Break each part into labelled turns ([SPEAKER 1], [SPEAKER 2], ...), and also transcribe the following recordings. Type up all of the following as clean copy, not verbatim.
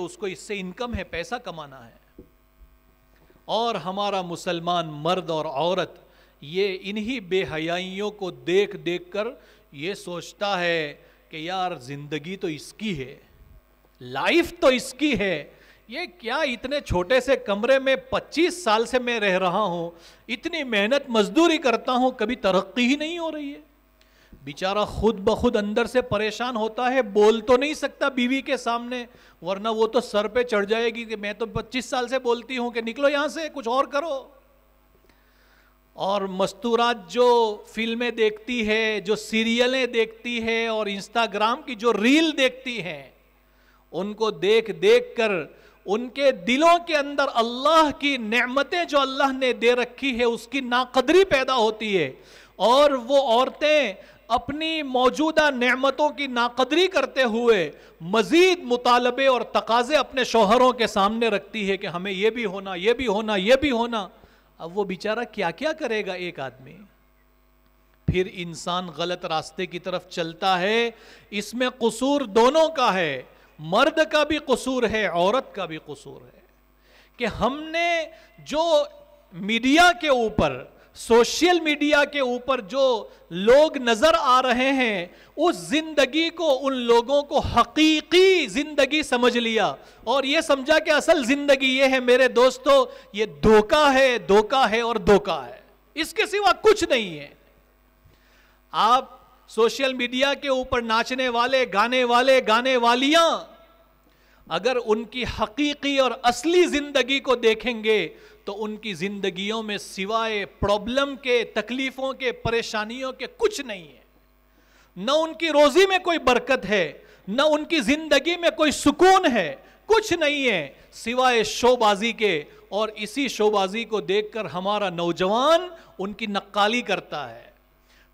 [SPEAKER 1] اس کو اس سے انکم ہے, پیسہ کمانا ہے. اور ہمارا مسلمان مرد اور عورت یہ انہی بے حیائیوں کو دیکھ دیکھ کر یہ سوچتا ہے کہ یار زندگی تو اس کی ہے, لائف تو اس کی ہے, یہ کیا اتنے چھوٹے سے کمرے میں 25 سال سے میں رہ رہا ہوں, اتنی محنت مزدوری کرتا ہوں, کبھی ترقی ہی نہیں ہو رہی ہے. بیچارہ خود بخود اندر سے پریشان ہوتا ہے, بول تو نہیں سکتا بیوی کے سامنے, ورنہ وہ تو سر پہ چڑھ جائے گی کہ میں تو 25 سال سے بولتی ہوں کہ نکلو یہاں سے, کچھ اور کرو. اور مستورات جو فلمیں دیکھتی ہے, جو سیریلیں دیکھتی ہے, اور انسٹاگرام کی جو ریل دیکھتی ہے, ان کو دیکھ دیکھ کر ان کے دلوں کے اندر اللہ کی نعمتیں جو اللہ نے دے رکھی ہے اس کی ناقدری پیدا ہوتی ہے, اور وہ عورتیں اپنی موجودہ نعمتوں کی ناقدری کرتے ہوئے مزید مطالبے اور تقاضے اپنے شوہروں کے سامنے رکھتی ہے کہ ہمیں یہ بھی ہونا, یہ بھی ہونا, یہ بھی ہونا. اب وہ بیچارہ کیا کیا کرے گا ایک آدمی. پھر انسان غلط راستے کی طرف چلتا ہے. اس میں قصور دونوں کا ہے, مرد کا بھی قصور ہے, عورت کا بھی قصور ہے, کہ ہم نے جو میڈیا کے اوپر, سوشل میڈیا کے اوپر جو لوگ نظر آ رہے ہیں, اس زندگی کو ان لوگوں کو حقیقی زندگی سمجھ لیا, اور یہ سمجھا کہ اصل زندگی یہ ہے. میرے دوستو, یہ دھوکہ ہے, دھوکہ ہے اور دھوکہ ہے, اس کے سوا کچھ نہیں ہے. آپ سوشل میڈیا کے اوپر ناچنے والے, گانے والے, گانے والیاں, اگر ان کی حقیقی اور اصلی زندگی کو دیکھیں گے تو ان کی زندگیوں میں سوائے پرابلم کے, تکلیفوں کے, پریشانیوں کے کچھ نہیں ہے. نہ ان کی روزی میں کوئی برکت ہے, نہ ان کی زندگی میں کوئی سکون ہے, کچھ نہیں ہے سوائے شو بازی کے. اور اسی شو بازی کو دیکھ کر ہمارا نوجوان ان کی نقالی کرتا ہے.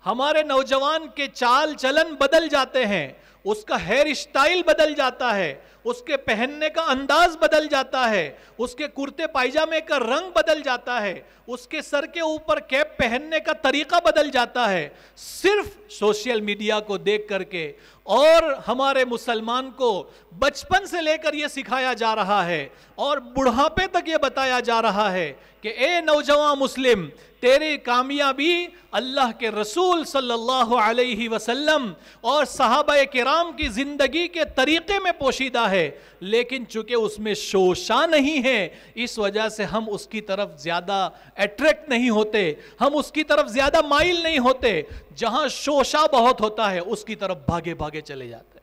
[SPEAKER 1] ہمارے نوجوان کے چال چلن بدل جاتے ہیں, اس کا ہیئر اسٹائل بدل جاتا ہے, اس کے پہننے کا انداز بدل جاتا ہے, اس کے کرتے پائجامے کا رنگ بدل جاتا ہے, اس کے سر کے اوپر کیپ پہننے کا طریقہ بدل جاتا ہے, صرف سوشل میڈیا کو دیکھ کر کے. اور ہمارے مسلمان کو بچپن سے لے کر یہ سکھایا جا رہا ہے اور بڑھاپے تک یہ بتایا جا رہا ہے کہ اے نوجوان مسلم, تیری کامیابی اللہ کے رسول صلی اللہ علیہ وسلم اور صحابہ کرام کی زندگی کے طریقے میں پوشیدہ ہے, لیکن چونکہ اس میں شوشا نہیں ہے, اس وجہ سے ہم اس کی طرف زیادہ اٹریکٹ نہیں ہوتے, ہم اس کی طرف زیادہ مائل نہیں ہوتے. جہاں شوشا بہت ہوتا ہے اس کی طرف بھاگے بھاگے چلے جاتے ہیں.